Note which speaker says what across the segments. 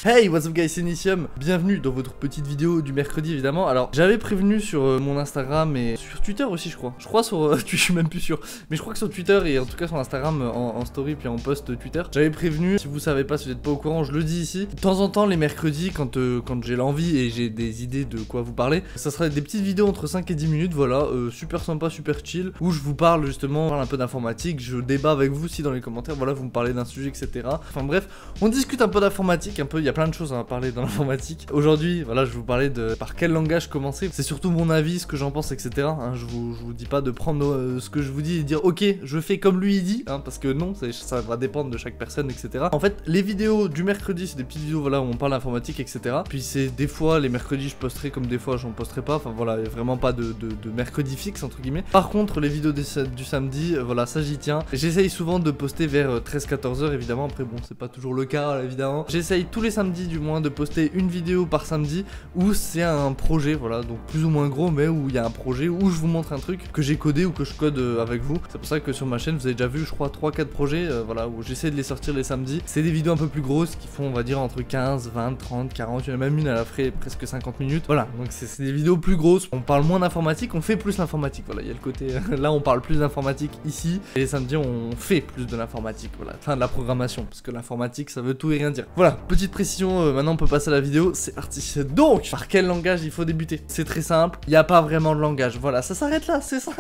Speaker 1: Hey, what's up guys, c'est Initium. Bienvenue dans votre petite vidéo du mercredi évidemment. Alors j'avais prévenu sur mon Instagram et sur Twitter aussi je crois. Je crois sur Twitter, je suis même plus sûr. Mais je crois que sur Twitter et en tout cas sur Instagram en story puis en post Twitter. J'avais prévenu, si vous savez pas, si vous n'êtes pas au courant, je le dis ici. De temps en temps les mercredis quand j'ai l'envie et j'ai des idées de quoi vous parler, ça sera des petites vidéos entre 5 et 10 minutes, voilà, super sympa, super chill, où je vous parle justement, un peu d'informatique, je débat avec vous si dans les commentaires, voilà, vous me parlez d'un sujet, etc. Enfin bref, on discute un peu d'informatique, un peu, il y a plein de choses à parler dans l'informatique. Aujourd'hui, voilà, je vais vous parler de par quel langage commencer. C'est surtout mon avis, ce que j'en pense, etc. Hein, je vous dis pas de prendre ce que je vous dis et dire ok, je fais comme lui il dit, hein, parce que non, ça va dépendre de chaque personne, etc. En fait, les vidéos du mercredi, c'est des petites vidéos, voilà, où on parle d'informatique, etc. Puis c'est des fois, les mercredis, je posterai comme des fois, j'en posterai pas. Enfin voilà, il y a vraiment pas de mercredi fixe, entre guillemets. Par contre, les vidéos du samedi, voilà, ça j'y tiens. J'essaye souvent de poster vers 13-14 heures, évidemment. Après, bon, c'est pas toujours le cas, évidemment. J'essaye tous les samedis, du moins, de poster une vidéo par samedi où c'est un projet, voilà, donc plus ou moins gros, mais où il y a un projet où je vous montre un truc que j'ai codé ou que je code avec vous. C'est pour ça que sur ma chaîne, vous avez déjà vu, je crois, 3-4 projets, voilà, où j'essaie de les sortir les samedis. C'est des vidéos un peu plus grosses qui font, on va dire, entre 15, 20, 30, 40, il y en a même une, elle a fait presque 50 minutes. Voilà, donc c'est des vidéos plus grosses. On parle moins d'informatique, on fait plus l'informatique. Voilà, il y a le côté, là on parle plus d'informatique ici, et les samedis on fait plus de l'informatique, voilà, enfin de la programmation, parce que l'informatique ça veut tout et rien dire. Voilà, petite précision, maintenant on peut passer à la vidéo, c'est parti. Donc, par quel langage il faut débuter? C'est très simple, il n'y a pas vraiment de langage, voilà, ça s'arrête là, c'est ça.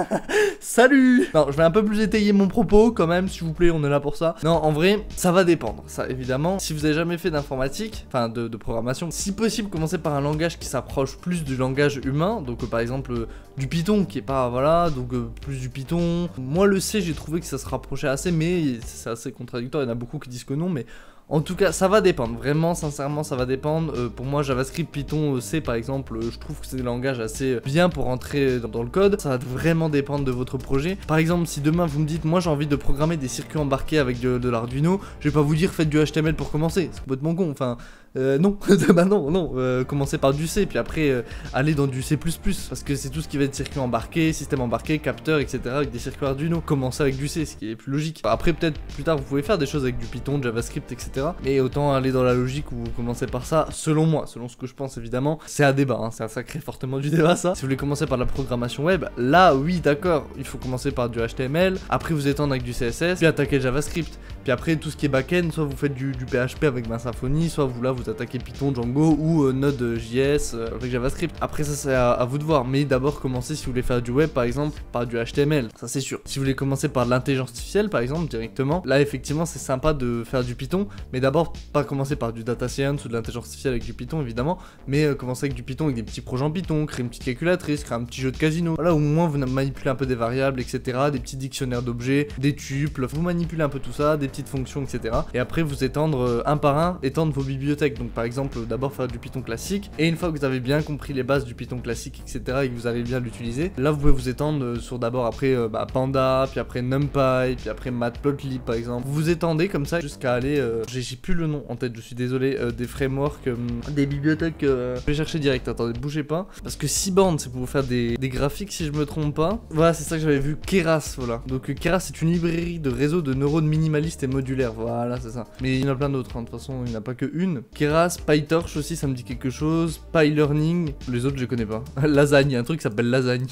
Speaker 1: Salut. Non, je vais un peu plus étayer mon propos quand même, s'il vous plaît, on est là pour ça. Non, en vrai, ça va dépendre, ça évidemment. Si vous avez jamais fait d'informatique, enfin de programmation, si possible, commencez par un langage qui s'approche plus du langage humain, donc par exemple du Python, qui est pas, voilà, donc plus du Python. Moi, le C, j'ai trouvé que ça se rapprochait assez, mais c'est assez contradictoire, il y en a beaucoup qui disent que non, mais... En tout cas, ça va dépendre, vraiment, sincèrement, ça va dépendre. Pour moi, JavaScript, Python, C par exemple, je trouve que c'est des langages assez bien pour entrer dans le code. Ça va vraiment dépendre de votre projet. Par exemple, si demain vous me dites, moi j'ai envie de programmer des circuits embarqués avec de l'Arduino, je vais pas vous dire faites du HTML pour commencer, c'est complètement con, enfin... non, bah non, commencez par du C, puis après aller dans du C++, parce que c'est tout ce qui va être circuit embarqué, système embarqué, capteur, etc. avec des circuits Arduino. Commencez avec du C, ce qui est plus logique. Après, peut-être plus tard, vous pouvez faire des choses avec du Python, JavaScript, etc. Mais autant aller dans la logique où vous commencez par ça, selon moi, selon ce que je pense évidemment. C'est à débat, hein, ça crée fortement du débat ça. Si vous voulez commencer par la programmation web, là oui, d'accord, il faut commencer par du HTML, après vous étendre avec du CSS, puis attaquer le JavaScript. Puis après, tout ce qui est back-end, soit vous faites du PHP avec Symfony, soit vous attaquez Python, Django ou Node.js avec JavaScript. Après ça c'est à vous de voir, mais d'abord commencez si vous voulez faire du web par exemple par du HTML, ça c'est sûr. Si vous voulez commencer par de l'intelligence artificielle par exemple directement, là effectivement c'est sympa de faire du Python, mais d'abord pas commencer par du data science ou de l'intelligence artificielle avec du Python évidemment, mais commencer avec du Python avec des petits projets en Python, créer une petite calculatrice, créer un petit jeu de casino, voilà, au moins vous manipulez un peu des variables, etc., des petits dictionnaires d'objets, des tuples, vous manipulez un peu tout ça, des petites fonctions, etc. Et après vous étendre un par un, étendre vos bibliothèques. Donc par exemple d'abord faire du Python classique, et une fois que vous avez bien compris les bases du Python classique, etc., et que vous arrivez bien à l'utiliser, là vous pouvez vous étendre sur d'abord après Panda, puis après NumPy, puis après Matplotlib par exemple. Vous vous étendez comme ça jusqu'à aller, j'ai plus le nom en tête, je suis désolé, des frameworks, des bibliothèques, je vais chercher direct, attendez, bougez pas, parce que Seaborn c'est pour vous faire des graphiques si je me trompe pas. Voilà, c'est ça que j'avais vu, Keras, voilà. Donc Keras c'est une librairie de réseau de neurones minimalistes et modulaires, voilà, c'est ça. Mais il y en a plein d'autres, hein. De toute façon il n'y en a pas que une. Keras, PyTorch aussi, ça me dit quelque chose. PyLearning, les autres je connais pas. Lasagne, il y a un truc qui s'appelle Lasagne.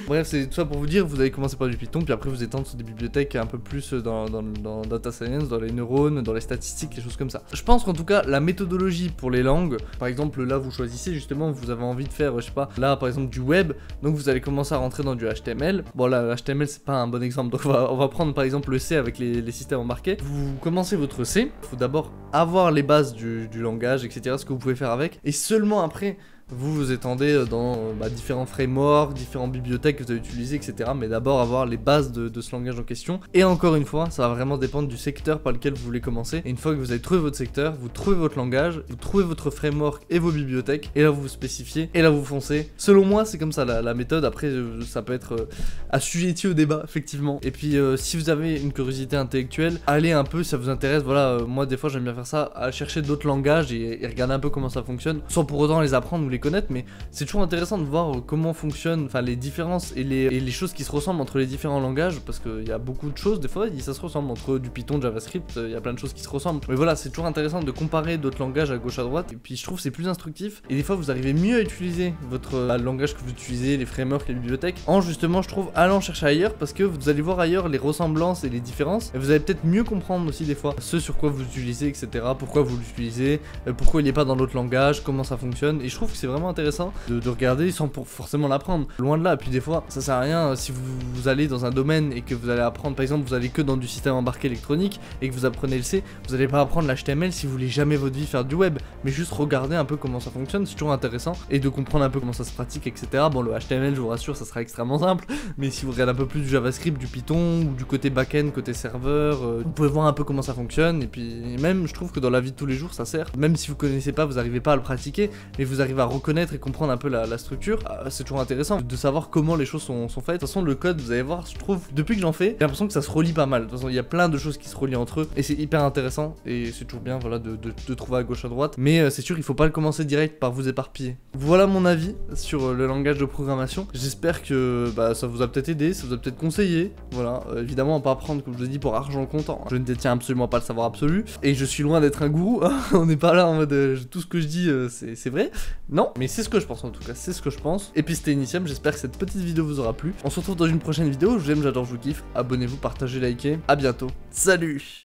Speaker 1: Bref, c'est tout ça pour vous dire, vous allez commencer par du Python, puis après vous étendre sur des bibliothèques un peu plus dans data science, dans les neurones, dans les statistiques, les choses comme ça. Je pense qu'en tout cas, la méthodologie pour les langues, par exemple là vous choisissez justement, vous avez envie de faire, je sais pas, là par exemple du web, donc vous allez commencer à rentrer dans du HTML. Bon là, HTML c'est pas un bon exemple, donc on va prendre par exemple le C avec les systèmes embarqués. Vous commencez votre C, il faut d'abord avoir les bases du langage, etc., ce que vous pouvez faire avec, et seulement après vous vous étendez dans différents frameworks, différentes bibliothèques que vous allez utiliser, etc. Mais d'abord avoir les bases de ce langage en question. Et encore une fois, ça va vraiment dépendre du secteur par lequel vous voulez commencer. Et une fois que vous avez trouvé votre secteur, vous trouvez votre langage, vous trouvez votre framework et vos bibliothèques, et là vous vous spécifiez, et là vous foncez. Selon moi, c'est comme ça la méthode. Après, ça peut être assujetti au débat, effectivement. Et puis, si vous avez une curiosité intellectuelle, allez un peu, si ça vous intéresse. Voilà, moi des fois j'aime bien faire ça, à chercher d'autres langages et regarder un peu comment ça fonctionne, sans pour autant les apprendre ou les connaître, mais c'est toujours intéressant de voir comment fonctionnent, enfin les différences et les choses qui se ressemblent entre les différents langages, parce qu'il y a beaucoup de choses, des fois ça se ressemble entre du Python, JavaScript, il y a plein de choses qui se ressemblent. Mais voilà, c'est toujours intéressant de comparer d'autres langages à gauche à droite, et puis je trouve que c'est plus instructif, et des fois vous arrivez mieux à utiliser votre le langage que vous utilisez, les frameworks, les bibliothèques, en justement je trouve allant chercher ailleurs, parce que vous allez voir ailleurs les ressemblances et les différences, et vous allez peut-être mieux comprendre aussi des fois ce sur quoi vous utilisez, etc. Pourquoi vous l'utilisez, pourquoi il n'est pas dans l'autre langage, comment ça fonctionne, et je trouve que c'est vraiment intéressant de regarder sans forcément l'apprendre. Loin de là, et puis des fois ça sert à rien si vous allez dans un domaine et que vous allez apprendre, par exemple vous allez que dans du système embarqué électronique et que vous apprenez le C, vous allez pas apprendre l'HTML si vous voulez jamais votre vie faire du web, mais juste regarder un peu comment ça fonctionne, c'est toujours intéressant, et de comprendre un peu comment ça se pratique, etc. Bon, le HTML, je vous rassure, ça sera extrêmement simple, mais si vous regardez un peu plus du JavaScript, du Python, ou du côté back-end, côté serveur, vous pouvez voir un peu comment ça fonctionne, et puis même je trouve que dans la vie de tous les jours ça sert, même si vous connaissez pas, vous arrivez pas à le pratiquer, mais vous arrivez à reconnaître et comprendre un peu la structure, c'est toujours intéressant de savoir comment les choses sont faites. De toute façon le code, vous allez voir, je trouve, depuis que j'en fais, j'ai l'impression que ça se relie pas mal. De toute façon il y a plein de choses qui se relient entre eux, et c'est hyper intéressant, et c'est toujours bien voilà de trouver à gauche à droite, mais c'est sûr il faut pas le commencer direct par vous éparpiller. Voilà mon avis sur le langage de programmation, j'espère que ça vous a peut-être aidé, ça vous a peut-être conseillé, voilà, évidemment on peut apprendre comme je vous ai dit pour argent comptant, je ne détiens absolument pas le savoir absolu, et je suis loin d'être un gourou, hein. On n'est pas là en mode tout ce que je dis c'est vrai, non, mais c'est ce que je pense en tout cas, c'est ce que je pense. Et puis c'était Initium, j'espère que cette petite vidéo vous aura plu, on se retrouve dans une prochaine vidéo, je vous aime, j'adore, je vous kiffe, abonnez-vous, partagez, likez, à bientôt, salut.